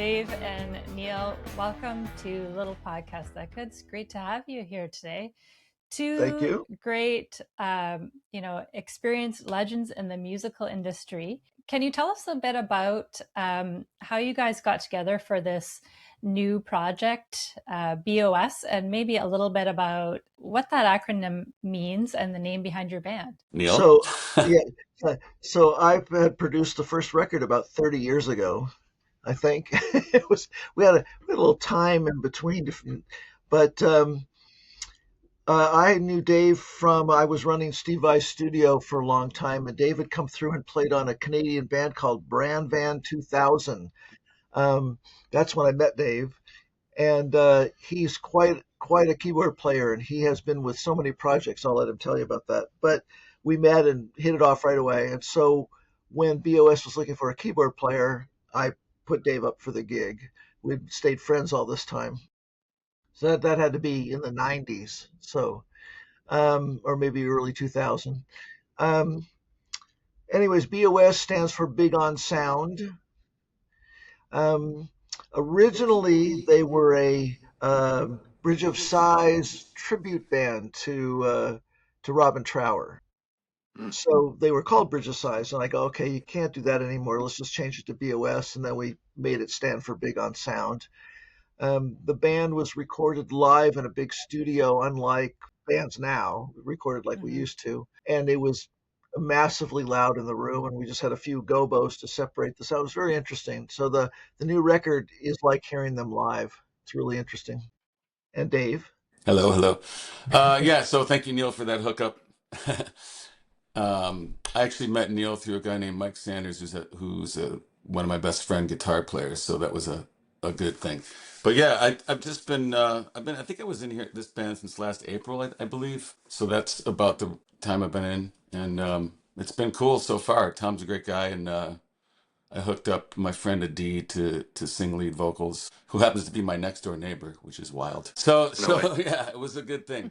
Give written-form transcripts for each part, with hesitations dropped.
Dave and Neil, welcome to Little Podcast That Could. It's great to have you here today. Thank you. Great, experienced legends in the musical industry. Can you tell us a bit about how you guys got together for this new project, B.O.S, and maybe a little bit about what that acronym means and the name behind your band? Neil? So I had produced the first record about 30 years ago, I think. We had a little time in between, but I knew Dave I was running Steve Vai's studio for a long time, and Dave had come through and played on a Canadian band called Brand Van 2000. That's when I met Dave, and he's quite a keyboard player, and he has been with so many projects. I'll let him tell you about that. But we met and hit it off right away. And so when B.O.S was looking for a keyboard player, I put Dave up for the gig. We'd stayed friends all this time. So that had to be in the 90s, so or maybe early 2000. Anyways, B.O.S stands for Big on Sound. Originally, they were a Bridge of Sighs tribute band to Robin Trower. So they were called Bridge of Sighs, and I go, okay, you can't do that anymore. Let's just change it to B.O.S, and then we made it stand for Big on Sound. The band was recorded live in a big studio, unlike bands now, recorded like we used to, and it was massively loud in the room, and we just had a few gobos to separate the sound. It was very interesting. So the new record is like hearing them live. It's really interesting. And Dave? Hello. So thank you, Neil, for that hookup. I actually met Neil through a guy named Mike Sanders, who's one of my best friend guitar players. So that was a good thing. But yeah, I've just been, I think I was in this band since last April, I believe. So that's about the time I've been in. And it's been cool so far. Tom's a great guy. And I hooked up my friend Adi to sing lead vocals, who happens to be my next door neighbor, which is wild. So yeah, it was a good thing.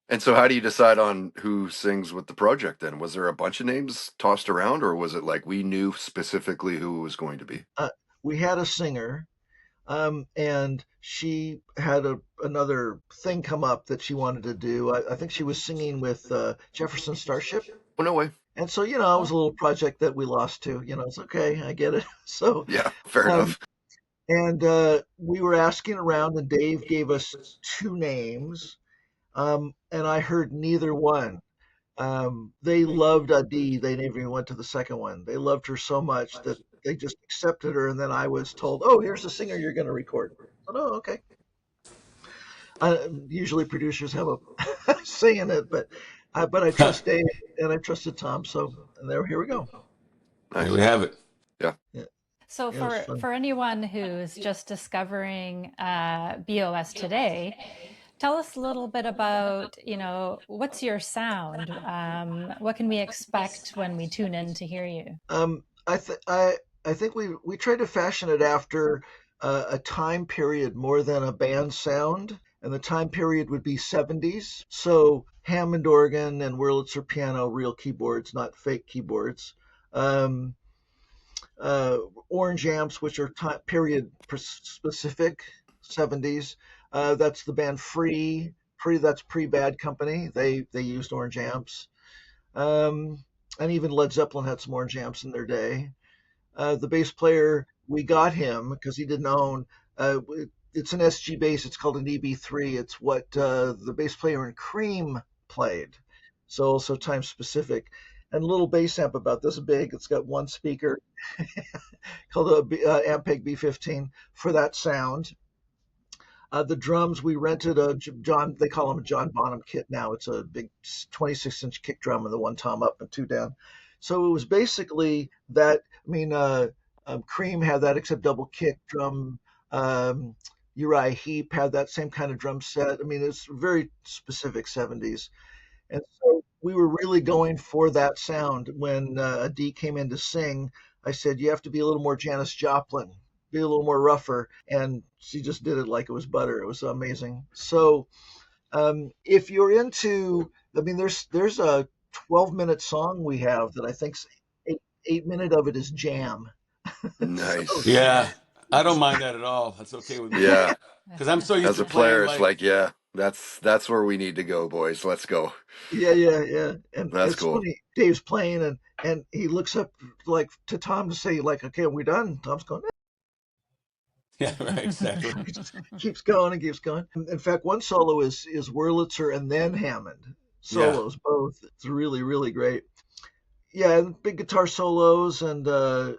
And so how do you decide on who sings with the project then? Was there a bunch of names tossed around, or was it like we knew specifically who it was going to be? We had a singer, and she had another thing come up that she wanted to do. I think she was singing with Jefferson Starship. Oh, no way. And so, it was a little project that we lost to. It's okay. I get it. So yeah, fair enough. And we were asking around, and Dave gave us two names. And I heard neither one. They loved Adi. They never even went to the second one. They loved her so much that they just accepted her. And then I was told, oh, here's the singer you're going to record. I said, oh, okay. Usually producers have a say in it, but I trust Dave and I trusted Tom. So here we go. There we have it. Yeah. So for anyone who's just discovering B.O.S today, tell us a little bit about, what's your sound? What can we expect when we tune in to hear you? I think we tried to fashion it after a time period more than a band sound, and the time period would be 70s. So Hammond organ and Wurlitzer piano, real keyboards, not fake keyboards. Orange amps, which are period specific, 70s. That's the band Free. That's Pre-Bad Company. They used orange amps. And even Led Zeppelin had some orange amps in their day. The bass player, we got him because he didn't own. It's an SG bass. It's called an EB3. It's what the bass player in Cream played. So also time specific. And a little bass amp about this big. It's got one speaker called a Ampeg B15 for that sound. The drums, we rented they call them a John Bonham kit now. It's a big 26-inch kick drum and the one tom up and two down. So it was basically that. Cream had that except double kick drum. Uriah Heep had that same kind of drum set. It's very specific 70s. And so we were really going for that sound. When Adi came in to sing, I said, you have to be a little more Janis Joplin, be a little more rougher. And she just did it like it was butter. It was amazing. So if you're into, there's a 12-minute song we have that I think 8 minutes of it is jam. Nice. Yeah. I don't mind that at all. That's okay with me. Yeah. Because I'm so used As to a playing player, it's like, like, yeah, that's where we need to go, boys. Let's go. Yeah, yeah, yeah. And That's it's cool. funny. Dave's playing, and he looks up like to Tom to say like, "Okay, are we done?" Tom's going, yeah, right, exactly. he just keeps going and keeps going. In fact, one solo is Wurlitzer and then Hammond Yeah. solos both. It's really really great. Yeah, and big guitar solos and a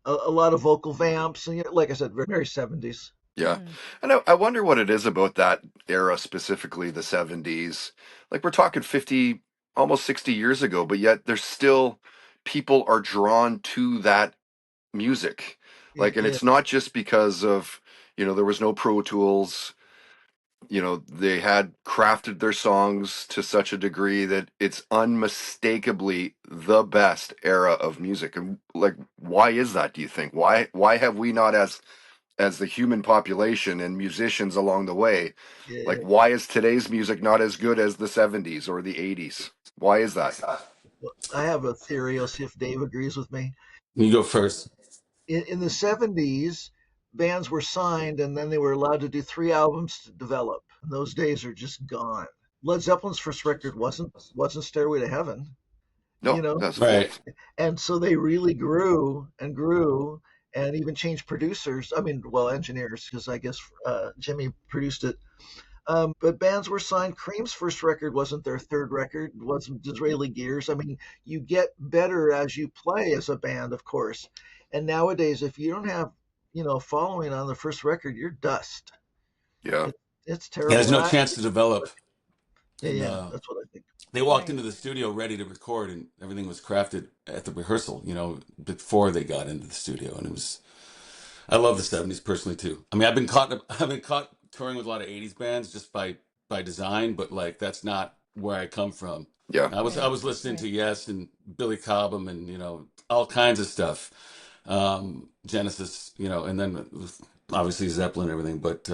lot of vocal vamps and like I said, very 70s. Yeah. And I wonder what it is about that era, specifically the 70s. Like we're talking 50, almost 60 years ago, but yet there's still people are drawn to that music. Yeah, Like, and yeah, it's not just because of, there was no Pro Tools. They had crafted their songs to such a degree that it's unmistakably the best era of music. And like, why is that, do you think? Why have we not, as the human population and musicians along the way, like, yeah. why is today's music not as good as the 70s or the 80s? Why is that? Well, I have a theory. I'll see if Dave agrees with me. You go first. In the 70s, bands were signed and then they were allowed to do 3 albums to develop. And those days are just gone. Led Zeppelin's first record wasn't Stairway to Heaven, you No, know, that's Right. and so they really grew and grew and even changed producers. I mean, well, engineers, because I guess Jimmy produced it. But bands were signed. Cream's first record wasn't their third record, wasn't Disraeli Gears. I mean, you get better as you play as a band, of course. And nowadays, if you don't have, following on the first record, you're dust. yeah, It, it's Yeah, there's terrible. And no chance to develop. yeah, And yeah, that's what I think. they walked Right. into the studio ready to record, and everything was crafted at the rehearsal, before they got into the studio. And it was, I love the 70s personally too. I mean, I've been caught touring with a lot of 80s bands just by design, but like that's not where I come from. yeah, I Right. was listening to Right. Yes and Billy Cobham and all kinds of stuff, Genesis, and then with obviously Zeppelin and everything. But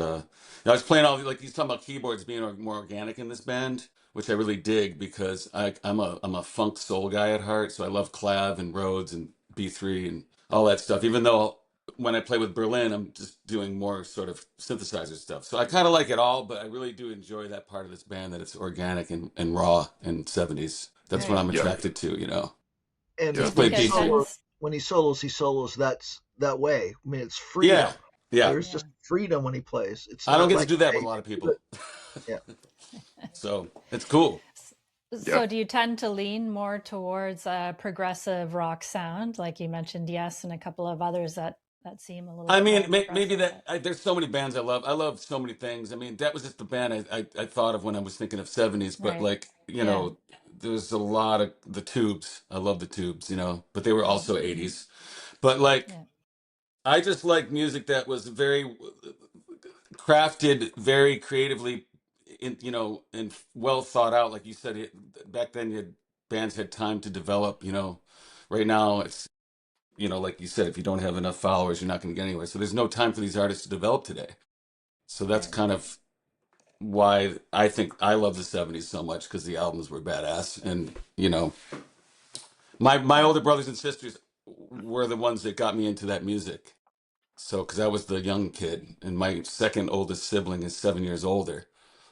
I was playing like he's talking about keyboards being more organic in this band, which I really dig because I'm a funk soul guy at heart, so I love clav and Rhodes and B3 and all that stuff. Even though when I play with Berlin, I'm just doing more sort of synthesizer stuff. So I kind of like it all, but I really do enjoy that part of this band that it's organic and raw and 70s. That's what Right. I'm yeah, attracted to, And Do Let's you play think when he it B3. solos, tends? that's that way. I mean, it's Yeah. freedom. Yeah. There's Yeah. just freedom when he plays. It's I don't not get to like, do that with hey, a lot of do people. it. Yeah. So it's cool. yeah. So, do you tend to lean more towards a progressive rock sound, like you mentioned, Yes, and a couple of others that seem a little I bit mean, more maybe progressive? there's so many bands I love. I love so many things. I mean, that was just the band I thought of when I was thinking of 70s. But Right. like, Yeah. there's a lot of the Tubes. I love the Tubes, but they were Mm. also 80s. But like, Yeah. I just like music that was very crafted, very creatively, and well thought out. Like you said, back then, bands had time to develop. Right now it's like you said, if you don't have enough followers, you're not going to get anywhere. So there's no time for these artists to develop today. So that's Right. kind of why I think I love the 70s so much because the albums were badass. And, my Yeah. older brothers and sisters were the ones that got me into that music. So, because I was the young kid, and my second oldest sibling is 7 years older.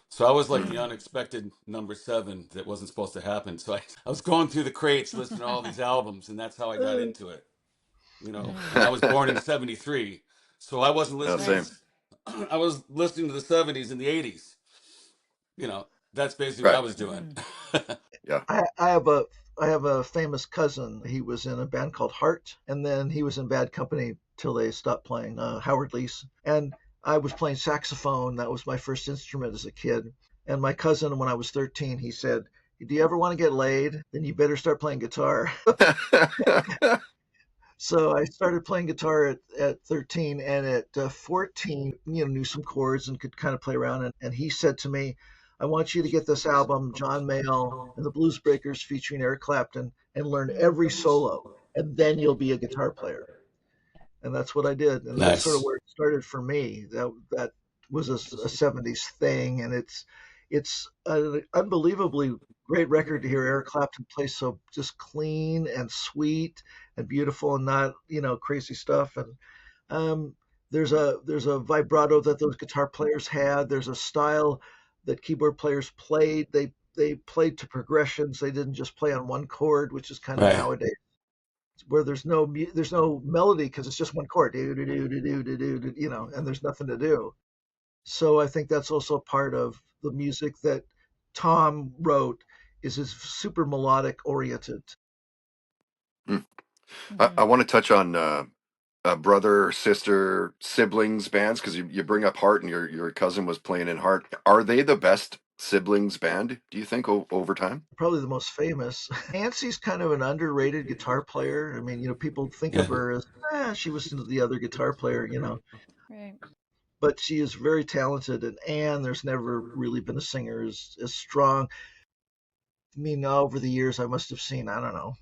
So I was like the unexpected number seven that wasn't supposed to happen. So I was going through the crates listening to all these albums, and that's how I got into it. Mm. And I was born in '73, so I wasn't No, listening. Right. same. I was listening to the '70s and the '80s. That's basically what I Right. was doing. Mm. Yeah. I have a famous cousin. He was in a band called Heart, and then he was in Bad Company till they stopped playing. Howard Leese, and I was playing saxophone. That was my first instrument as a kid. And my cousin, when I was 13, he said, "Do you ever want to get laid? Then you better start playing guitar." So I started playing guitar at 13, and at 14, knew some chords and could kind of play around. And he said to me, "I want you to get this album, John Mayall and the Blues Breakers featuring Eric Clapton, and learn Mm. every solo, and then you'll be a guitar player." And that's what I did, and that's sort of Nice. where it started for me. That was a 70s thing, and it's an unbelievably great record to hear Eric Clapton play so just clean and sweet and beautiful and not crazy stuff. And um, There's a vibrato that those guitar players had. There's a style that keyboard players played. They played to progressions. They didn't just play on one chord, which is kind of Right. nowadays where there's no melody because it's just one chord, do do do do do do do, and there's nothing to do. So I think that's also part of the music that Tom wrote is super melodic oriented. Hmm. I Mhm. want to touch on brother or sister siblings bands because you bring up Heart and your cousin was playing in Heart. Are they the best siblings band? Do you think over time? Probably the most famous. Nancy's kind of an underrated guitar player. I mean, people think of Yeah. her as she was the other guitar player, Right. but she is very talented. And Anne, there's never really been a singer as strong. I mean, over the years, I must have seen, I don't know,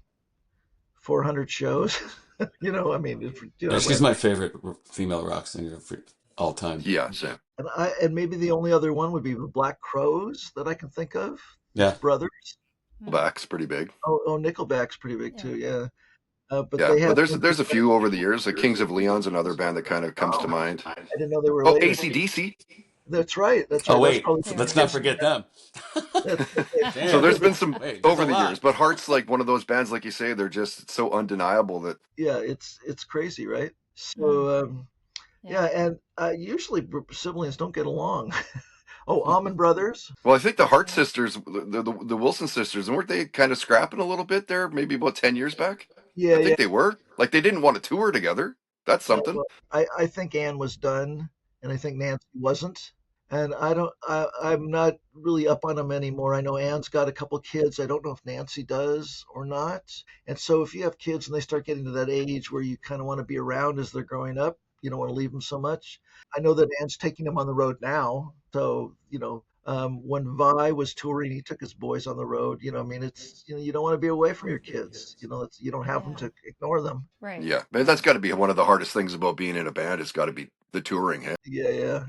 400 shows. I mean, Yeah, she's whatever. my favorite female rock singer for all time. Yeah, Sam. And maybe the only other one would be the Black Crows that I can think of. It's Yeah. brothers. Mm. Back's pretty big. Oh, Nickelback's pretty big Yeah. too. Yeah, but Yeah, they but have been there's a together. few over the years. Like Kings of Leon's another band that kind of comes to Oh, mind. I didn't know they were Oh, related. AC/DC. That's right. That's Oh right. That's wait, probably They the let's are. not biggest. forget them. That's So Damn. there's been some Wait, there's a over the years, lot. but Heart's like one of those bands, like you say, they're just so undeniable that. yeah. It's crazy, right? Mm. So Yeah. yeah, and usually siblings don't get along. Oh, Almond Brothers. Well, I think the Hart Yeah. sisters, the Wilson sisters, weren't they kind of scrapping a little bit there? Maybe about 10 years back. Yeah, I yeah. think they were. Like they didn't want to tour together. That's something. Well, I think Anne was done, and I think Nancy wasn't. And I'm not really up on them anymore. I know Anne's got a couple kids. I don't know if Nancy does or not. And so if you have kids and they start getting to that age where you kind of want to be around as they're growing up, you don't want to leave them so much. I know that Anne's taking them on the road now. So, when Vi was touring, he took his boys on the road. I mean, it's, you don't want to be away from your kids. You don't have them Yeah. to ignore them. Right. Yeah, man, that's got to be one of the hardest things about being in a band. It's got to be the touring. Hey? Yeah, yeah.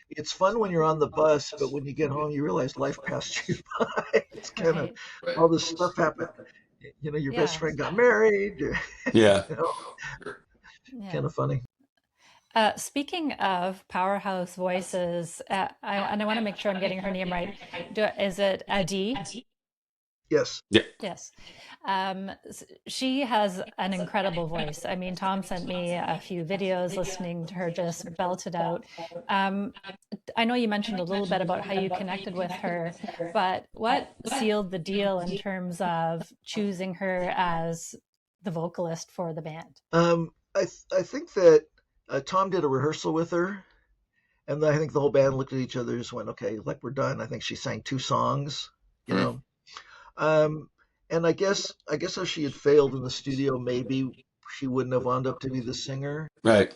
It's fun when you're on the bus, but when you get home, you realize life passed you by. It's kind of Right. all this stuff happened. Your best Yeah. friend got married. Yeah. You know, Yeah. kind of funny. Speaking of powerhouse voices, I want to make sure I'm getting her name right. Is it Adi? Yes. Yeah. Yes. She has an incredible voice. I mean, Tom sent me a few videos listening to her just belt it out. Um, I know you mentioned a little bit about how you connected with her, but what sealed the deal in terms of choosing her as the vocalist for the band? I think that Tom did a rehearsal with her, and I think the whole band looked at each other and just went, "Okay, like we're done." I think she sang 2 songs. You Hmm. know, um, and I guess if she had failed in the studio, maybe she wouldn't have wound up to be the singer. Right.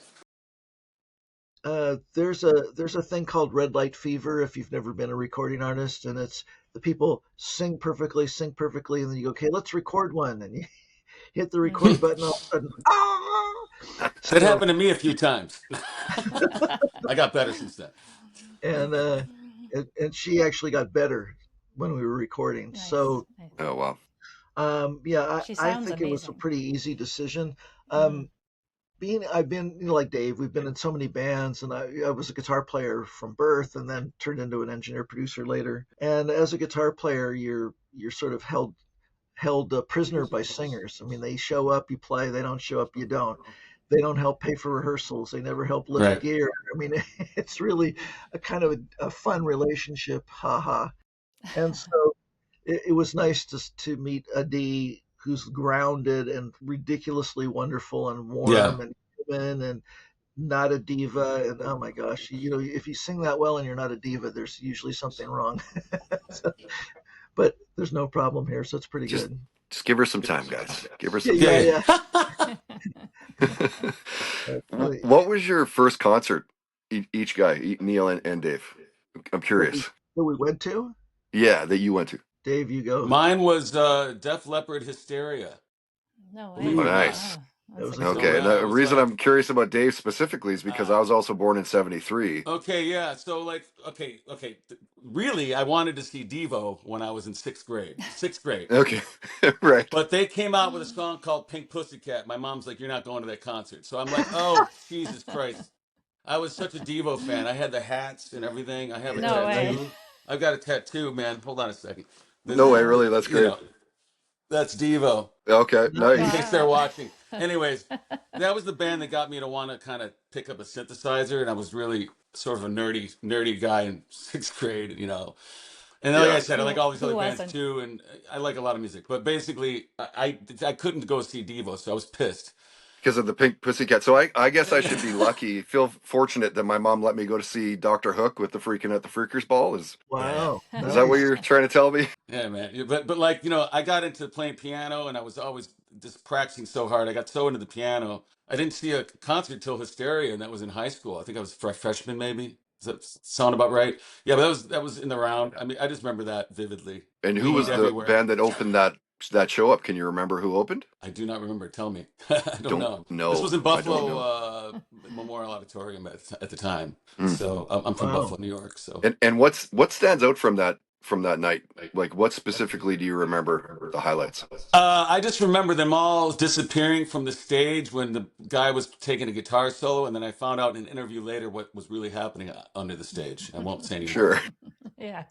There's a thing called red light fever if you've never been a recording artist, and it's the people sing perfectly, and then you go, okay, let's record one, and you hit the record button, all of a sudden, ah! That So, happened to me a few times. I got better since then. and and she actually got better when we were recording. Nice. So, Nice. Oh wow. yeah, She I sounds think it was a amazing. pretty easy decision. Mm-hmm. Um, I've been, like Dave, we've been in so many bands, and I was a guitar player from birth, and then turned into an engineer producer later. And as a guitar player, you're sort of held a prisoner by singers. I mean, they show up, you play; they don't show up, you don't. They don't help pay for rehearsals. They never help lift Right. gear. I mean, it's really a kind of a fun relationship, haha. And so it was nice to meet a D who's grounded and ridiculously wonderful and Yeah. warm and human and not a diva. And oh my gosh, if you sing that well and you're not a diva, there's usually something wrong. So, but there's no problem here, so it's pretty Just good. just give her some time, guys. Give her Yeah, some yeah, time. yeah. Yeah. Really. What was your first concert? Each guy, Neil and Dave. I'm That we curious. that we went to. Yeah, that you went to. Dave, you go. Mine was Def Leppard Hysteria. No Believe Oh, it or way. not. nice. Wow. That That's was a So good Okay, one. and exciting. yeah, it the was reason I'm curious about Dave specifically is because I uh was also born in '73. okay, yeah. So like okay. Really, I wanted to see Devo when I was in sixth grade. Sixth grade. Okay, right. But they came out with a song called Pink Pussycat. My mom's like, "You're not going to that concert." So I'm like, "Oh, Jesus Christ." I was such a Devo fan. I had the hats and everything. I have a No Nice. way. tattoo. I've got a tattoo, man. Hold on a second. No This, way, Wow. really. That's you great. know, that's Devo. Okay, In nice. case they're Wow. watching. Anyways, that was the band that got me to want to kind of pick up a synthesizer, and I was really sort of a nerdy guy in sixth grade, you know. And like I Yeah, said, I like all these Who other bands wasn't? too, and I like a lot of music. But basically, I couldn't go see Devo, so I was pissed. because of the Pink Pussycat. So I guess I should be lucky. Feel fortunate that my mom let me go to see Doctor Hook with the Freaking at the Freakers Ball. Yeah, Wow. Is that what Nice. you're trying to tell me? yeah, man. Yeah, but like I got into playing piano, and I was always just practicing so hard. I got so into the piano. I didn't see a concert till Hysteria, and that was in high school. I think I was freshman, maybe. Does that sound about right? Yeah, but that was in the round. I mean, I just remember that vividly. And who Weed was the everywhere. band that opened that show up? Can you remember who opened? I do not remember. Tell me. I don't Don't know. This was know. in I don't Buffalo know. Memorial Auditorium at the time. Mm. So I'm from Wow. Buffalo, New York. So And what stands out from that night? Like what specifically do you remember the highlights? I just remember them all disappearing from the stage when the guy was taking a guitar solo, and then I found out in an interview later what was really happening under the stage. I won't say anymore. Sure. Yeah.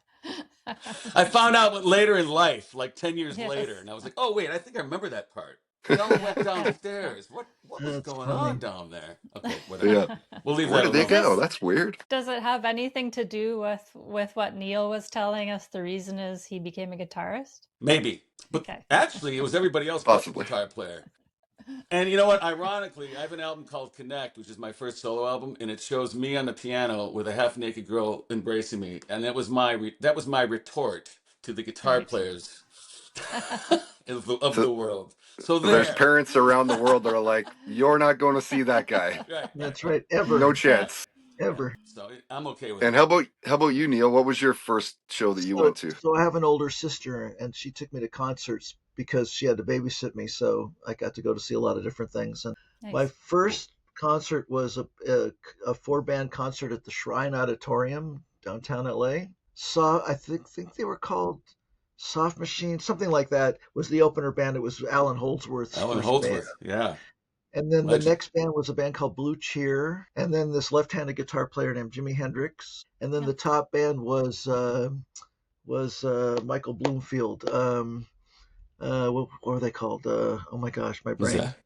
I found out later in life, like 10 years Yes. later, and I was like, oh wait, I think I remember that part. They all went downstairs. What was That's going on funny. down there? Okay, whatever. Yeah. We'll leave Where that did they Is alone. go? this That's weird. Does it have anything to do with what Neil was telling us? The reason is he became a guitarist? Maybe. But Okay. actually, it was everybody else but the Possibly. guitar player. And you know what? Ironically, I have an album called Connect, which is my first solo album, and it shows me on the piano with a half-naked girl embracing me, and that was my retort to the guitar Right. players of So the world. So so there's there, parents around the world that are like, you're not going to see that guy. right. That's right. No Ever. Yeah. chance. Yeah. Ever. So I'm okay with And it. how about you, Neil? What was your first show that you So, went to? so I have an older sister, and she took me to concerts because she had to babysit me. So I got to go to see a lot of different things. And my Nice. first concert was a four band concert at the Shrine Auditorium downtown LA. I think they were called Soft Machine, something like that. Was the opener band? It was Alan Holdsworth's Alan first band. Holdsworth, yeah, And then the legend. next band was a band called Blue Cheer, and then this left-handed guitar player named Jimi Hendrix, and then Yeah. the top band was Michael Bloomfield. What were they called? Oh my gosh, my Who's brain. that?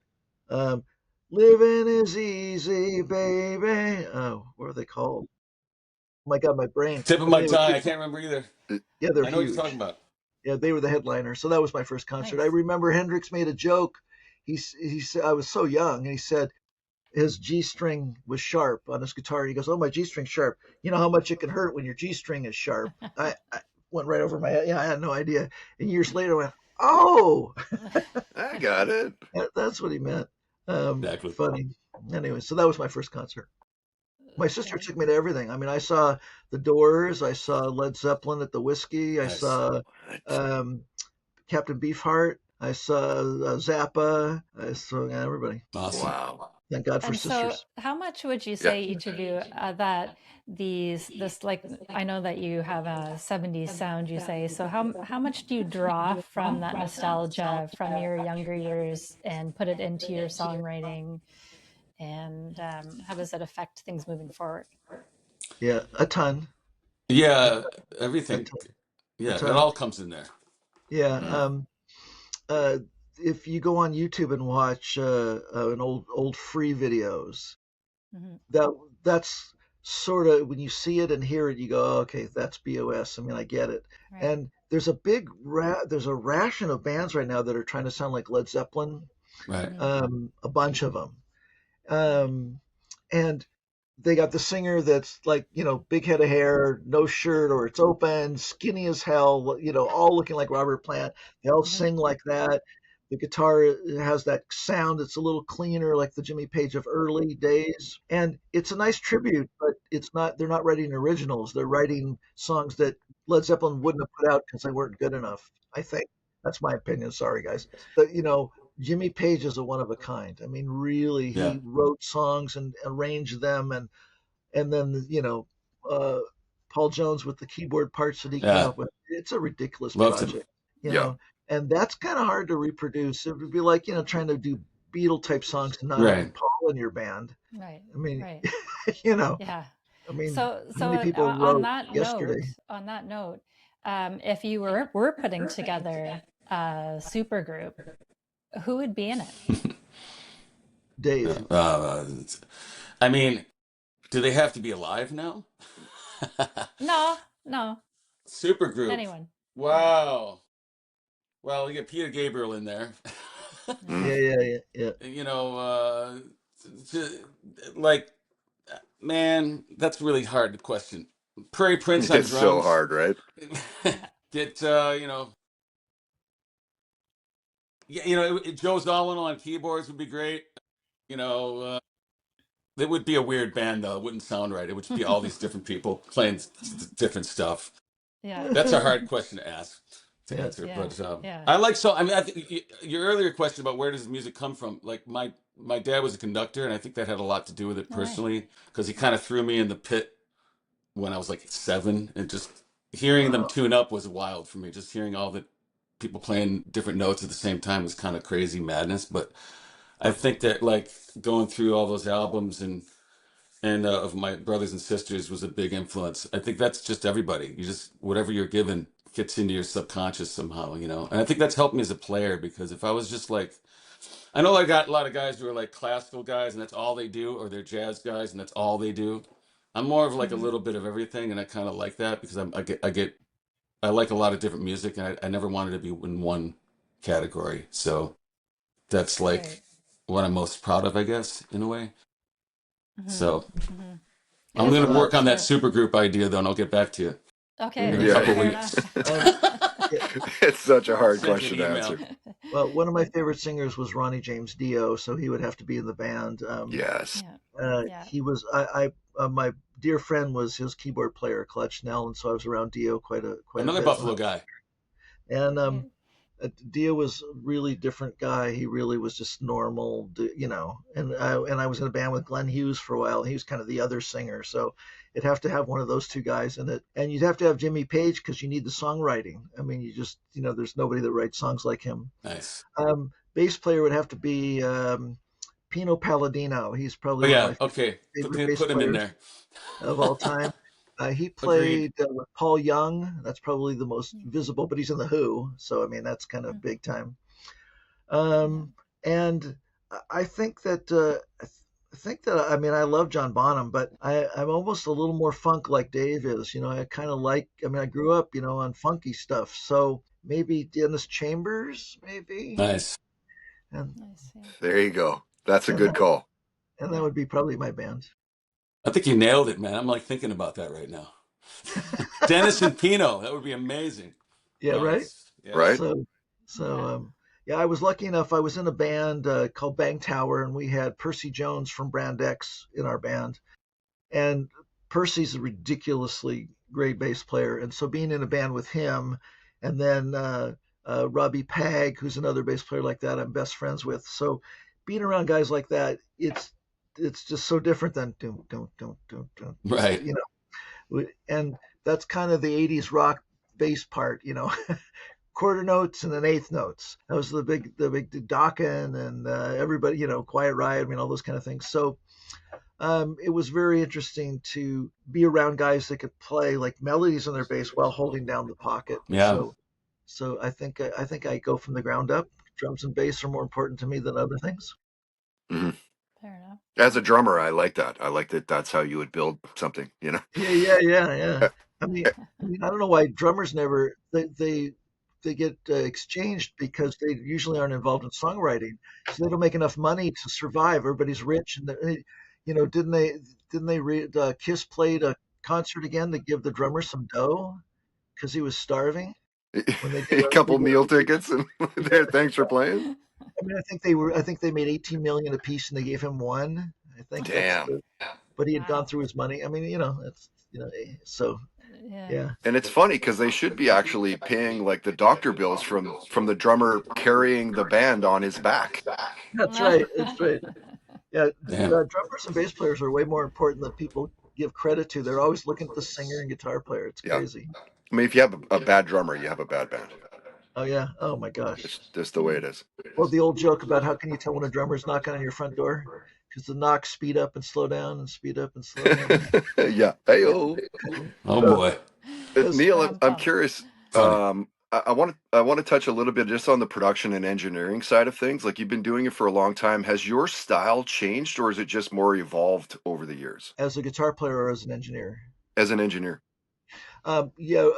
Um, Living is easy, baby. What are they called? Oh my God, my brain. Tip of But my anyway, tongue. I can't remember either. yeah, they're I know what you're talking huge. about. Yeah, they were the headliner. So that was my first concert. I Nice. remember Hendrix made a joke. He said I was so young, and he said his G string was sharp on his guitar. He goes, "Oh, my G string's sharp. You know how much it can hurt when your G string is sharp." I went right over my head. Yeah, I had no idea. And years later, I went, "Oh, I got it. that's what he meant." Exactly. Funny. Anyway, so that was my first concert. My sister Okay. took me to everything. I mean, I saw the Doors. I saw Led Zeppelin at the Whiskey. I Nice. saw What? um, Captain Beefheart. I saw Zappa. I saw everybody. Awesome. Wow. Thank God for And so, sisters. how much would you Yeah. say each of you that this like I know that you have a 70s sound, you say. So how much do you draw from that nostalgia from your younger years and put it into your songwriting? And how does it affect things moving forward? Yeah, a ton, a, Yeah, a everything. ton, a Yeah, it ton. all comes in there. Yeah. Mm. Uh, if you go on YouTube and watch an old free videos, Hmm. that that's sort of when you see it and hear it, you go, oh, okay, that's B.O.S. I mean, I get it. Right. And there's a ration of bands right now that are trying to sound like Led Zeppelin, Right. Hmm. a bunch of them. And they got the singer that's like, big head of hair, no shirt, or it's open, skinny as hell, all looking like Robert Plant. They all Hmm. sing like that. The guitar has that sound that's a little cleaner, like the Jimmy Page of early days. And it's a nice tribute, but they're not writing originals. They're writing songs that Led Zeppelin wouldn't have put out because they weren't good enough, I think. That's my opinion. Sorry, guys. But, Jimmy Page is a one of a kind. I mean, really, Yeah. he wrote songs and arranged them, and then uh, Paul Jones with the keyboard parts that he came Yeah. up with. It's a ridiculous Loved him. project, Yeah. and that's kind of hard to reproduce. It would be like trying to do Beatle type songs and not having Right. Paul in your band. Right. I mean, Right. You know, Yeah. I mean, So, how many so people on wrote that yesterday? note, if you were putting together a super group, who would be in it? Dave. Uh, I mean, do they have to be alive now? No, no, Supergroup. anyone. Yeah, Wow. Well, you get Peter Gabriel in there. yeah. Mm. Yeah, yeah, yeah, yeah. You know, j- like, man, that's really hard to question. Prairie Prince on It's so drums. hard, right? Yeah. Get you know, yeah, Joe Zawinul on keyboards would be great. You know, it would be a weird band though. It wouldn't sound right. It would just be all these different people playing different stuff. Yeah, That's a hard question to ask to Yeah. answer. yeah, But yeah. I like so. I mean, I think your earlier question about where does music come from? Like my dad was a conductor, and I think that had a lot to do with it All right. personally because he kind of threw me in the pit when I was like 7, and just hearing them Wow. tune up was wild for me. Just hearing all the people playing different notes at the same time was kind of crazy madness. But I think that like going through all those albums and of my brothers and sisters was a big influence. I think that's just everybody. You just whatever you're given gets into your subconscious somehow, And I think that's helped me as a player because if I was just like, I know I got a lot of guys who are like classical guys and that's all they do, or they're jazz guys and that's all they do. I'm more of like a Hmm. little bit of everything, and I kind of like that because I like a lot of different music, and I never wanted to be in one category. So that's Great. like what I'm most proud of, I guess, in a way. Hmm. So Hmm. It I'm is going a to Uh, work on that culture. super group idea, though, and I'll get back to you Okay, in a Yeah. couple fair weeks. enough. um, yeah, It's such a I'll hard send you an question to email. answer. well, one of my favorite singers was Ronnie James Dio, so he would have to be in the band. Yes. Yeah, yeah. He was my dear friend was his keyboard player, Clutch Nell, and so I was around Dio quite a Another bit. Buffalo guy. And Great. Dio was a really different guy. He really was just normal, And I was in a band with Glenn Hughes for a while. He was kind of the other singer, so it'd have to have one of those two guys in it, and you'd have to have Jimmy Page because you need the songwriting. I mean, there's nobody that writes songs like him. Nice. Bass player would have to be Pino Palladino. He's Oh probably one of yeah. my Okay. favorite bass Put him in players there. of all time. He Agreed. played with Paul Young. That's probably the most visible, but he's in the Who, so I mean that's kind of big time. Yeah. And I think that I mean I love John Bonham, but I'm almost a little more funk like Dave is. I kind of like. I mean I grew up on funky stuff, so maybe Dennis Chambers, maybe, Nice. and Nice. Yeah. There you go. That's a and good that call. and that Yeah. would be probably my band. I think you nailed it, man. I'm like thinking about that right now. Dennis and Pino. That would be amazing. Yeah, right. Nice. Yeah. Right? So, so Yeah. yeah, I was lucky enough. I was in a band called Bang Tower, and we had Percy Jones from Brand X in our band. And Percy's a ridiculously great bass player, and so being in a band with him, and then Robbie Pag, who's another bass player like that, I'm best friends with. So being around guys like that, it's just so different than don't just Right. and that's kind of the '80s rock bass part. Quarter notes and then eighth notes. That was the big Dokken and everybody, Quiet Riot. I mean, all those kind of things. So it was very interesting to be around guys that could play like melodies on their bass while holding down the pocket. Yeah. So I think I go from the ground up. Drums and bass are more important to me than other things. Hmm. Fair enough. As a drummer, I like that. I like that that's how you would build something. Yeah, yeah, yeah, yeah. I mean, I don't know why drummers never they get exchanged because they usually aren't involved in songwriting, so they don't make enough money to survive. Everybody's rich, and didn't they read Kiss played a concert again to give the drummer some dough because he was starving when they did A a couple they did meal a big tickets and there. yeah. Thanks for playing. I mean, I think they made 18 million a piece, and they gave him one. I think Damn. but he had gone Wow. through his money. I mean, it's so Yeah. yeah. And it's funny because they should be actually paying like the doctor bills from the drummer carrying the band on his back. That's right. That's right. Yeah, Damn. drummers and bass players are way more important than people give credit to. They're always looking at the singer and guitar player. It's Yeah. crazy. I mean, if you have a bad drummer, you have a bad band. Oh yeah. Oh my gosh. It's just the way it is. Well, the old joke about how can you tell when a drummer's knocking on your front door? Because the knocks speed up and slow down and speed up and slow down. Yeah. Hey-oh. Oh So, boy, because Neil, Rum I'm tum. curious. funny. I want to touch a little bit just on the production and engineering side of things. Like you've been doing it for a long time. Has your style changed, or is it just more evolved over the years as a guitar player or as an engineer, as an engineer? yeah.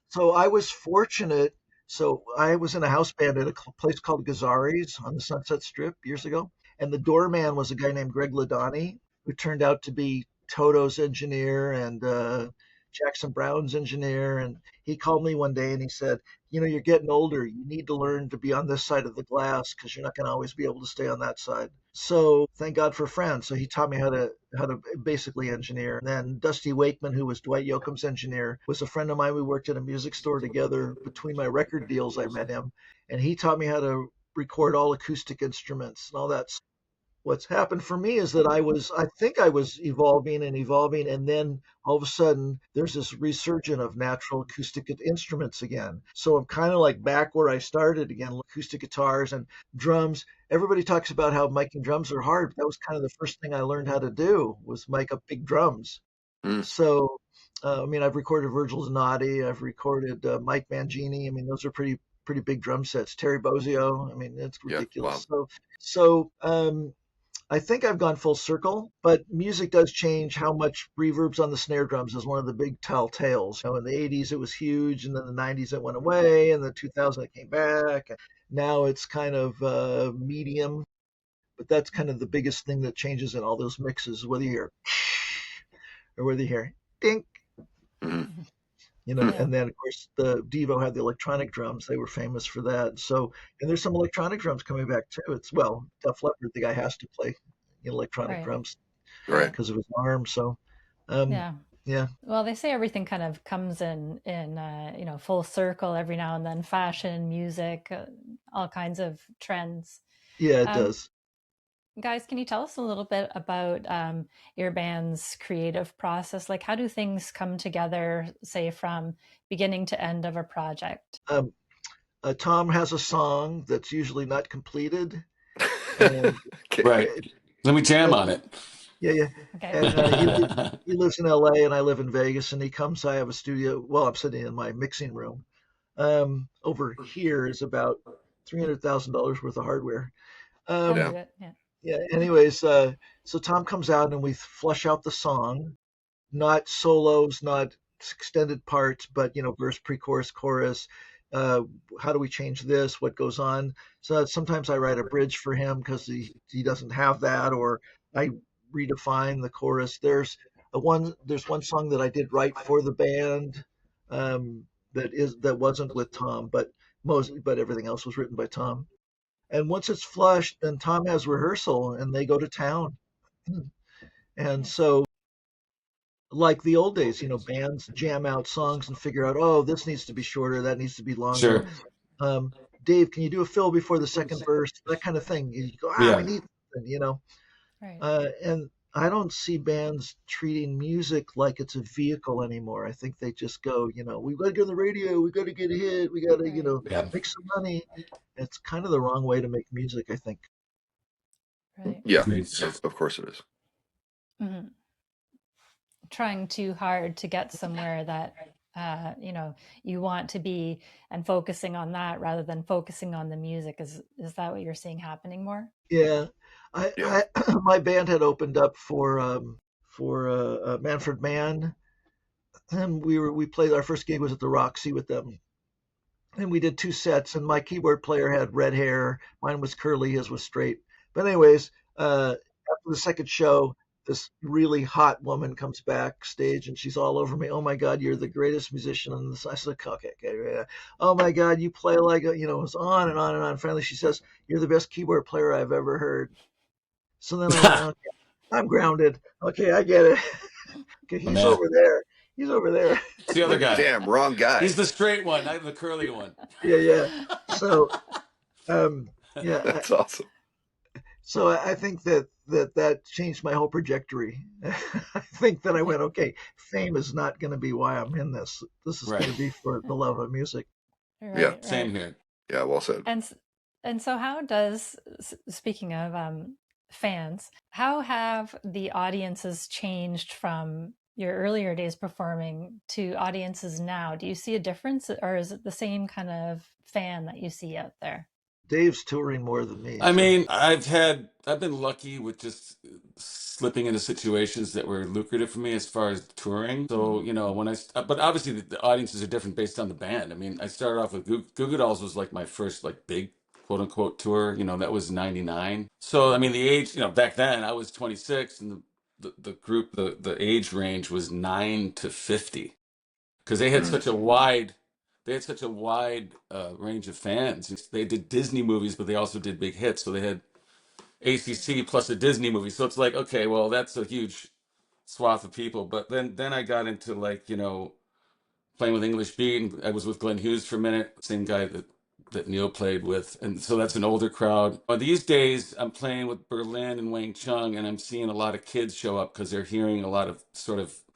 So I was fortunate. So I was in a house band at a place called Gazzari's on the Sunset Strip years ago, and the doorman was a guy named Greg Ladani, who turned out to be Toto's engineer and Jackson Brown's engineer. And he called me one day and he said, "You know, you're getting older. You need to learn to be on this side of the glass because you're not going to always be able to stay on that side." So thank God for friends. So he taught me how to basically engineer. And then Dusty Wakeman, who was Dwight Yoakam's engineer, was a friend of mine. We worked at a music store together. Between my record deals, I met him, and he taught me how to record all acoustic instruments and all that. What's happened for me is that I think I was evolving, and then all of a sudden there's this resurgence of natural acoustic instruments again. So I'm kind of like back where I started again, acoustic guitars and drums. Everybody talks about how miking drums are hard. That was kind of the first thing I learned how to do was mic up big drums. Mm, So, I mean, I've recorded Virgil Donati, I've recorded Mike Mangini. I mean, those are pretty big drum sets. Terry Bozzio. I mean, it's yeah. Wow. ridiculous. So I think I've gone full circle, but music does change. How much reverb's on the snare drums is one of the big telltales. In the 80s, it was huge, and then the 90s, it went away, and the 2000s, it came back. And now it's kind of medium, but that's kind of the biggest thing that changes in all those mixes, whether you hear or whether you hear dink, Hmm. Yeah. and then of course the Devo had the electronic drums. They were famous for that. So, and there's some electronic drums coming back too. It's well, Def Leppard, the guy has to play electronic Right. drums Right. Right. because of his arm. So, um, Yeah. yeah, Well, they say everything kind of comes in full circle every now and then. Fashion, music, all kinds of trends. yeah, it Um, does. Guys, can you tell us a little bit about your band's creative process? Like, how do things come together, say, from beginning to end of a project? Um, Tom has a song that's usually not completed, and Okay. Right. Let me jam and on it. yeah, yeah, Okay. and he lives in L.A. and I live in Vegas, and he comes. I have a studio. Well, I'm sitting in my mixing room. Over here is about $300,000 worth of hardware. That'll Um, Yeah. do it. Yeah. yeah. Anyways, so Tom comes out and we flush out the song, not solos, not extended parts, but verse, pre-chorus, chorus. Uh, how do we change this? What goes on? So sometimes I write a bridge for him because he doesn't have that, or I redefine the chorus. There's one song that I did write for the band that wasn't with Tom, but everything else was written by Tom. And once it's flushed, then Tom has rehearsal and they go to town. And Nice. so like the old days, bands jam out songs and figure out, oh, this needs to be shorter, that needs to be longer. Sure. Mm, Um, Dave, can you do a fill before the second verse? That kind of thing. You go, we Yeah. need something. right. And I don't see bands treating music like it's a vehicle anymore. I think they just go, we've got to get on the radio, we got to get a hit, we got to, Right. Yeah. make some money. It's kind of the wrong way to make music, I think. Right. Yeah. Agreed. Of course it is. Hmm. Trying too hard to get somewhere that you want to be, and focusing on that rather than focusing on the music. Is that what you're seeing happening more? Yeah, Yeah. my band had opened up for Manfred Mann, and we played our first gig was at the Roxy with them, and we did two sets. And my keyboard player had red hair, mine was curly, his was straight. But anyways, after the second show, this really hot woman comes backstage and she's all over me. Oh my God, you're the greatest musician on this. I said, okay, okay, yeah. Oh my God, you play like it was on and on and on. Finally, she says, "You're the best keyboard player I've ever heard." So then I went, okay, I'm grounded. Okay, I get it. Okay, Oh, he's man. over there. He's over there. It's the other Like, guy. damn, wrong guy. He's the straight one, not the curly one. Yeah, yeah. So, um, yeah. That's awesome. So I think that changed my whole trajectory. I think that I went, okay, fame is not going to be why I'm in this. This is going Right. to be for the love of music. Yeah, Right, Same right. here. yeah, well said. And so how does, speaking of fans, how have the audiences changed from your earlier days performing to audiences now? Do you see a difference, or is it the same kind of fan that you see out there? Dave's touring more than me, I so mean, I've been lucky with just slipping into situations that were lucrative for me as far as touring. So, Hmm. but obviously the audiences are different based on the band. I mean, I started off with Goo Goo Dolls was like my first like big quote unquote tour, that was 99. So, I mean, the age, back then I was 26 and the group, the age range was 9 to 50 because Mm. they had such a wide range of fans. They did Disney movies, but they also did big hits. So they had ACC plus a Disney movie. So it's like, okay, well, that's a huge swath of people. But then I got into like, playing with English Beat, and I was with Glenn Hughes for a minute, same guy that Neil played with, and so that's an older crowd. But these days, I'm playing with Berlin and Wang Chung, and I'm seeing a lot of kids show up because they're hearing a lot of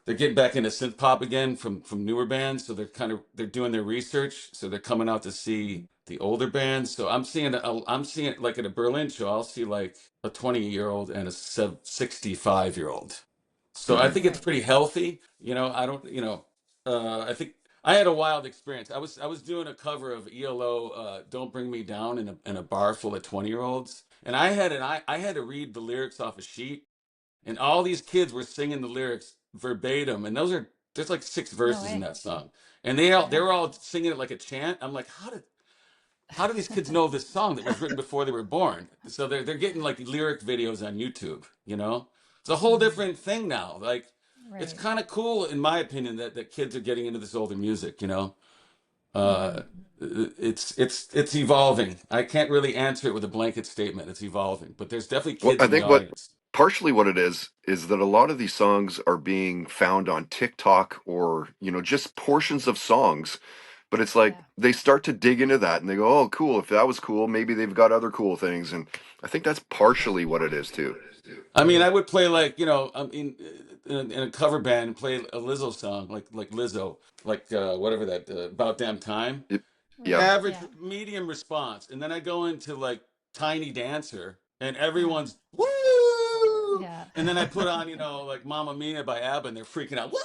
they're getting back into synth pop again from newer bands, so they're doing their research, so they're coming out to see the older bands. So I'm seeing like at a Berlin show, I'll see like a 20-year-old and a 65-year-old. So I Hmm. think it's Right. pretty healthy. I don't, I think I had a wild experience. I was doing a cover of ELO, "Don't Bring Me Down" in a bar full of 20-year-olds, and I had to read the lyrics off a sheet, and all these kids were singing the lyrics verbatim, and there's like six No verses in way. that song, and they Yeah. were all singing it like a chant. I'm like, how do these kids know this song that was written before they were born? So they're getting like lyric videos on YouTube. It's a whole Hmm. different thing now. Like it's Right. kind of cool in my opinion that kids are getting into this older music. Hmm. Uh it's evolving. I can't really answer it with a blanket statement. It's evolving, but there's definitely Well, kids I in the think what audience. partially what it is that a lot of these songs are being found on TikTok or, just portions of songs. But it's like Yeah. they start to dig into that and they go, oh, cool. If that was cool, maybe they've got other cool things. And I think that's partially what it is too. I mean, yeah. I would play like, I mean, in a cover band, play a Lizzo song, like Lizzo, like whatever that About Damn Time. It, yeah. Right. Average Yeah. medium response, and then I go into like Tiny Dancer and everyone's Uh-huh. woo, Yeah. and then I put on like Mamma Mia by ABBA and they're freaking out. Wah!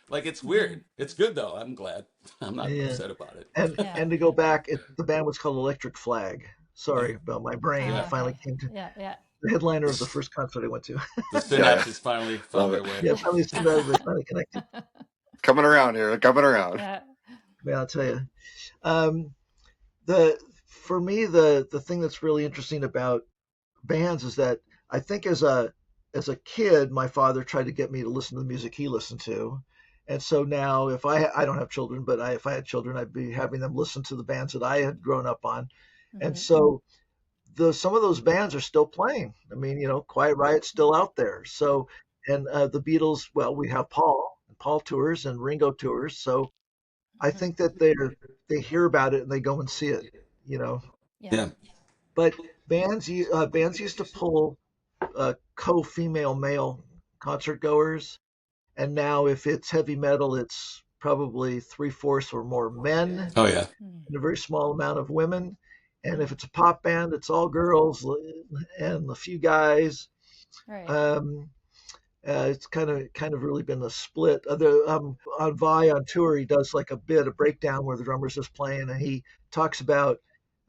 Like it's Hmm. weird. It's good though. I'm glad. I'm not Yeah. upset about it. And Yeah. to go back, the band was called Electric Flag. Sorry about my brain. It Yeah, finally Okay. came to Yeah. Yeah. the headliner of the This- first concert I went to. the yeah, yeah. synapses finally found Love their it. way. Yeah, finally they finally connected. Coming around here, coming around. Yeah. Man, I'll tell you. Um, the for me the thing that's really interesting about bands is that I think as a kid, my father tried to get me to listen to the music he listened to. And so now, I don't have children, but if I had children, I'd be having them listen to the bands that I had grown up on. And Hmm. so some of those bands are still playing. I mean, Quiet Riot's still out there. So, and the Beatles, well, we have Paul, and Paul tours and Ringo tours. So I Hmm. think that they hear about it and they go and see it. You know, Yeah. Yeah, but bands used to pull co-female male concert goers, and now if it's heavy metal, it's probably three-fourths or more men oh yeah. and a very small amount of women. And if Mm. it's a pop band, it's all girls and a few guys. Right. Um, it's kind of really been a split. On Vi on tour, he does like a breakdown where the drummer's just playing, and he talks about,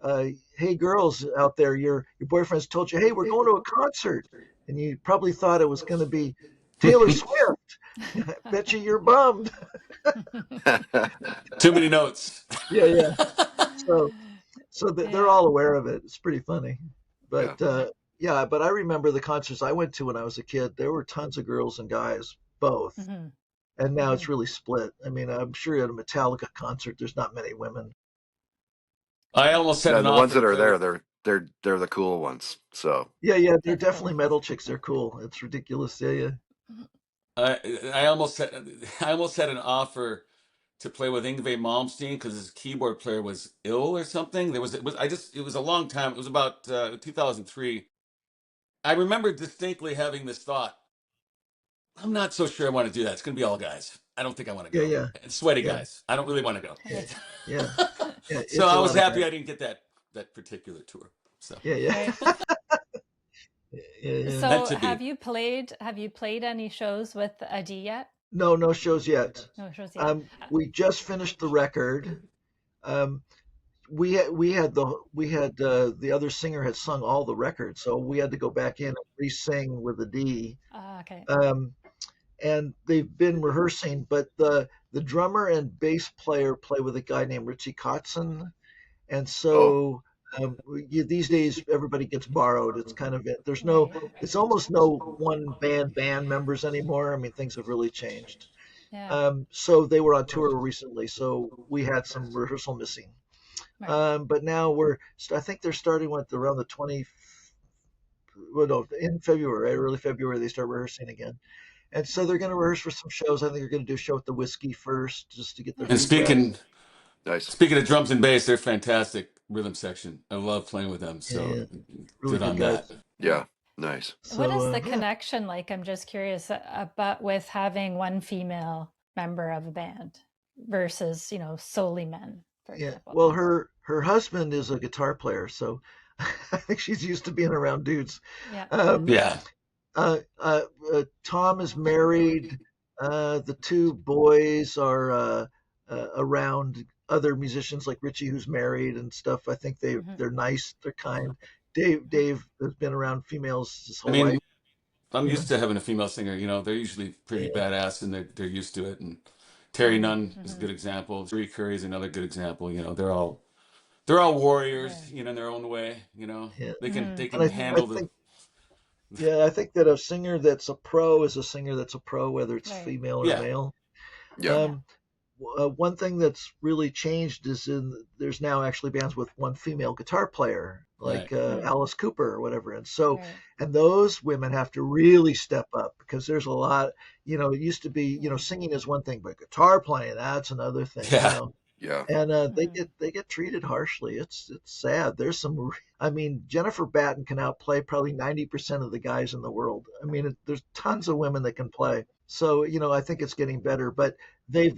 uh, "Hey girls out there, your boyfriend's told you, hey, we're going to a concert, and you probably thought it was going to be Taylor Swift. Bet you're bummed." Too many notes. Yeah, yeah. So they're Yeah. all aware of it. It's pretty funny, Yeah. but yeah. But I remember the concerts I went to when I was a kid. There were tons of girls and guys both. Hmm. And now Hmm. it's really split. I mean, I'm sure at a Metallica concert, there's not many women. I Yeah. almost had And an the ones offer to that are play there, with. they're the cool ones. So Yeah, yeah, they're They're the cool definitely ones. metal chicks. They're cool. It's ridiculous. Yeah, yeah. I I almost had I almost had an offer to play with Yngwie Malmsteen because his keyboard player was ill or something. It was a long time. It was about 2003. I remember distinctly having this thought. I'm not so sure I want to do that. It's going to be all guys. I don't think I want to Yeah, go. yeah, And sweaty yeah, guys. I don't really want to yeah, Right. go. yeah. Yeah, So it's a I was lot of happy fun. I didn't get that particular tour. So Yeah, yeah, Right. yeah. meant So to be. have you played any shows with Adi yet? No, no shows yet. No shows yet. We just finished the record. Um, the other singer had sung all the records, so we had to go back in and re-sing with a D. Okay. Um, and they've been rehearsing, but the drummer and bass player play with a guy named Richie Kotzen, and Oh, so these days everybody gets borrowed. It's kind of there's no, Right. it's almost no one band members anymore. I mean, things have really changed. Yeah. So they were on tour recently, so we had some rehearsal missing. Right. But now I think they're starting with around the 20, well, no, in February, right? Early February, they start rehearsing again. And so they're going to rehearse for some shows. I think they're going to do a show at the Whiskey first, just to get their And Okay. feet wet. nice. speaking of drums and bass, they're fantastic rhythm section. I love playing with them. So Yeah, really good good on that. guys. Yeah, nice. What So is the yeah, connection like? I'm just curious about with having one female member of a band versus, solely men, for yeah. example. Well, her husband is a guitar player, so I think she's used to being around dudes. Yeah. Um, Yeah. Tom is married. The two boys are around other musicians like Richie, who's married and stuff. I think Hmm. they're nice, they're kind. Dave has been around females his I whole life. mean, I'm You know, used to having a female singer. They're usually pretty yeah, badass and they're used to it. And Terry Hmm. Nunn is a Hmm. good example. Bree Curry is another good example. They're all warriors, Right. in their own way. yeah. They can Hmm. they And can I handle the think yeah, I think that a singer that's a pro is a singer that's a pro, whether it's Right. female or yeah. male. Yeah. Yeah. Um, one thing that's really changed is there's now actually bands with one female guitar player, Right. like Hmm. Alice Cooper or whatever. And so, Right. and those women have to really step up because there's a lot, it used to be, Yeah. singing is one thing, but guitar playing, that's another thing. Yeah. And Yeah. Hmm. they get treated harshly. It's sad. There's some. I mean, Jennifer Batten can outplay probably 90% of the guys in the world. I mean, there's tons of women that can play. So I think it's getting better. But they've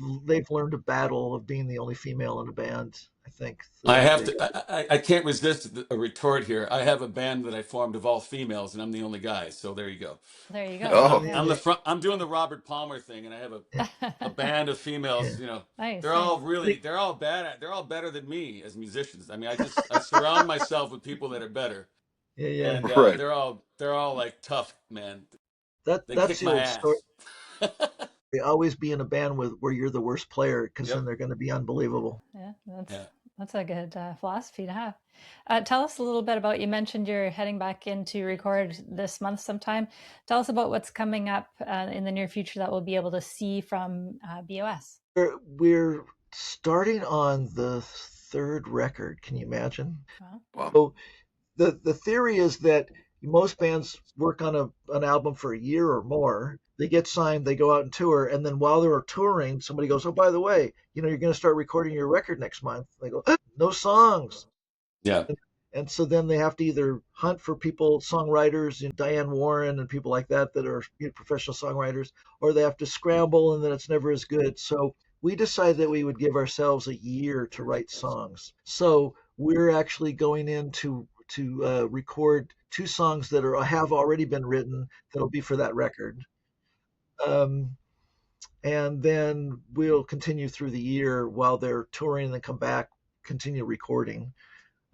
learned a battle of being the only female in a band. I think I have they to. I can't resist a retort here. I have a band that I formed of all females, and I'm the only guy. So there you go. There you go. I'm Oh, Yeah. I'm the front. I'm doing the Robert Palmer thing, and I have a band of yeah, females. Nice. They're all Nice. really they're all they're all better than me as musicians. I mean, I surround myself with people that are better, yeah. and right. they're all like tough, man. They That's kick the my old story. ass. They always be in a band where you're the worst player because then Yep. they're going to be unbelievable. Yeah. Yeah. That's a good philosophy to have. Tell us a little bit about. You mentioned you're heading back in to record this month sometime. Tell us about what's coming up in the near future that we'll be able to see from B.O.S. We're starting on the third record. Can you imagine? Well, Wow. So the theory is that most bands work on an album for a year or more. They get signed, they go out and tour, and then while they're touring, somebody goes, "Oh, by the way, you're going to start recording your record next month." They go, "No songs." Yeah. And so then they have to either hunt for people, songwriters, Diane Warren and people like that are professional songwriters, or they have to scramble and then it's never as good. So we decided that we would give ourselves a year to write songs. So we're actually going in to record two songs that have already been written that'll be for that record. Um, and then we'll continue through the year while they're touring and then come back, continue recording.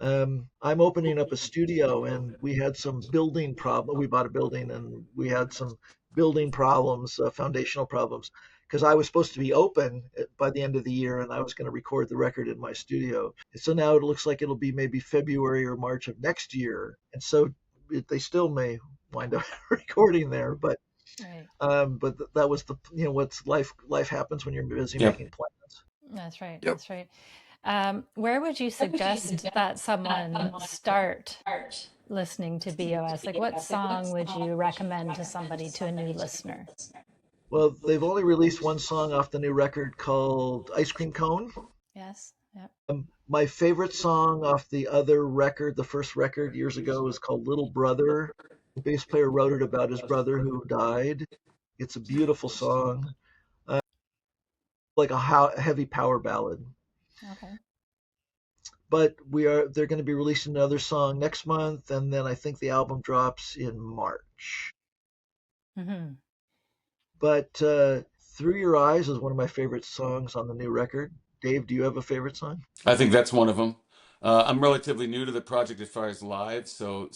I'm opening up a studio, and we had some building problem. We bought a building, and we had some building problems, foundational problems, because I was supposed to be open by the end of the year, and I was going to record the record in my studio. So now it looks like it'll be maybe February or March of next year, and so they still may wind up recording there, but right. that was what's life happens when you're busy Yep. making plans. That's right. Yep. That's right. Where would you suggest that someone start listening to B.O.S? Like, what song would you recommend to somebody, to a new listener? Well, they've only released one song off the new record called Ice Cream Cone. Yes. Yep. My favorite song off the other record, the first record years ago, is called Little Brother. The bass player wrote it about his brother who died. It's a beautiful song, like a heavy power ballad. Okay. but they're going to be releasing another song next month, and then I think the album drops in March. Mm-hmm. But Through Your Eyes is one of my favorite songs on the new record. Dave, do you have a favorite song? I think that's one of them. I'm relatively new to the project as far as live, so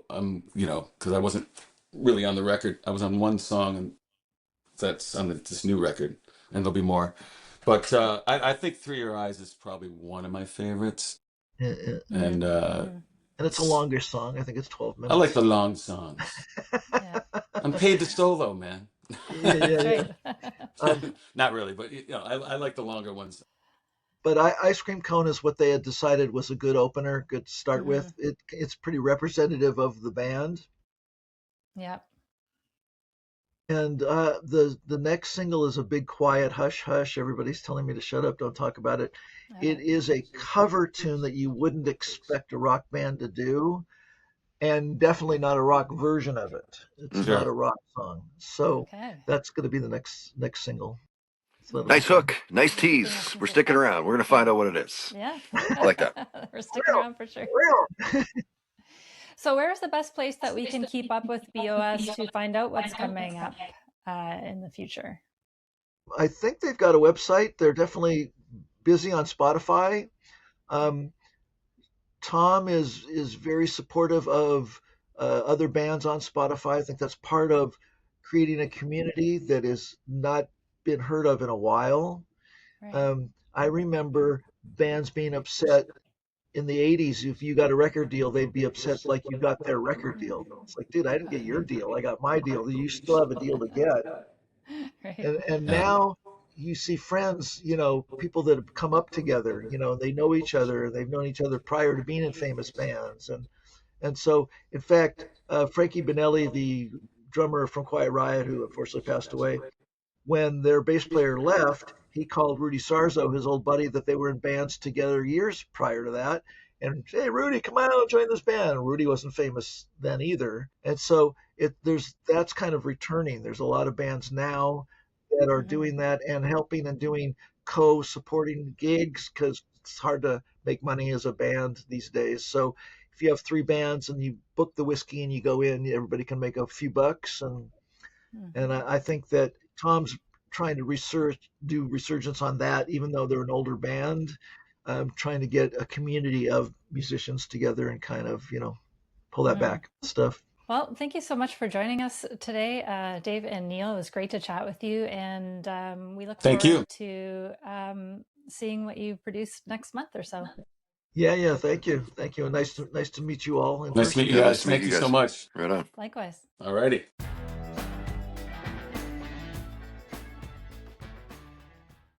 I'm, because I wasn't really on the record. I was on one song, and that's on this new record, and there'll be more. But I think Through Your Eyes is probably one of my favorites. And And it's a longer song. I think it's 12 I like minutes. the long songs. Yeah. I'm paid to solo, man. That's right. Not really, but I like the longer ones. But Ice Cream Cone is what they had decided was a good opener, good to start with. It's pretty representative of the band. Yeah. And the next single is a big quiet hush hush. Everybody's telling me to shut up, don't talk about it. It is a cover tune that you wouldn't expect a rock band to do, and definitely not a rock version of it. It's Sure. not a rock song. So that's going to be the next single. So Nice hook, nice tease. We're sticking around. We're going to find out what it is. Yeah. I like that. We're sticking around for sure. So where's the best place that we can keep up with B.O.S. to find out what's coming up in the future? I think they've got a website. They're definitely busy on Spotify. Tom is very supportive of other bands on Spotify. I think that's part of creating a community that has not been heard of in a while. Right. I remember bands being upset in the 80s. If you got a record deal, they'd be upset like you got their record deal. It's like, dude, I didn't get your deal. I got my deal. You still have a deal to get. Right. And now you see friends, people that have come up together, they know each other. They've known each other prior to being in famous bands. And so, in fact, Frankie Bonelli, the drummer from Quiet Riot, who unfortunately passed away, when their bass player left, he called Rudy Sarzo, his old buddy, that they were in bands together years prior to that. And hey, Rudy, come on, join this band. Rudy wasn't famous then either, and so that's kind of returning. There's a lot of bands now that are doing that and helping and doing co-supporting gigs because it's hard to make money as a band these days. So if you have 3 bands and you book the whiskey and you go in, everybody can make a few bucks, and I think that Tom's trying to do resurgence on that, even though they're an older band, trying to get a community of musicians together and kind of, pull that back stuff. Well, thank you so much for joining us today, Dave and Neil. It was great to chat with you, and we look forward to seeing what you produce next month or so. Yeah. Thank you. Nice to meet you all. Nice to meet you guys. Thank you so much. Right on. Likewise. All righty.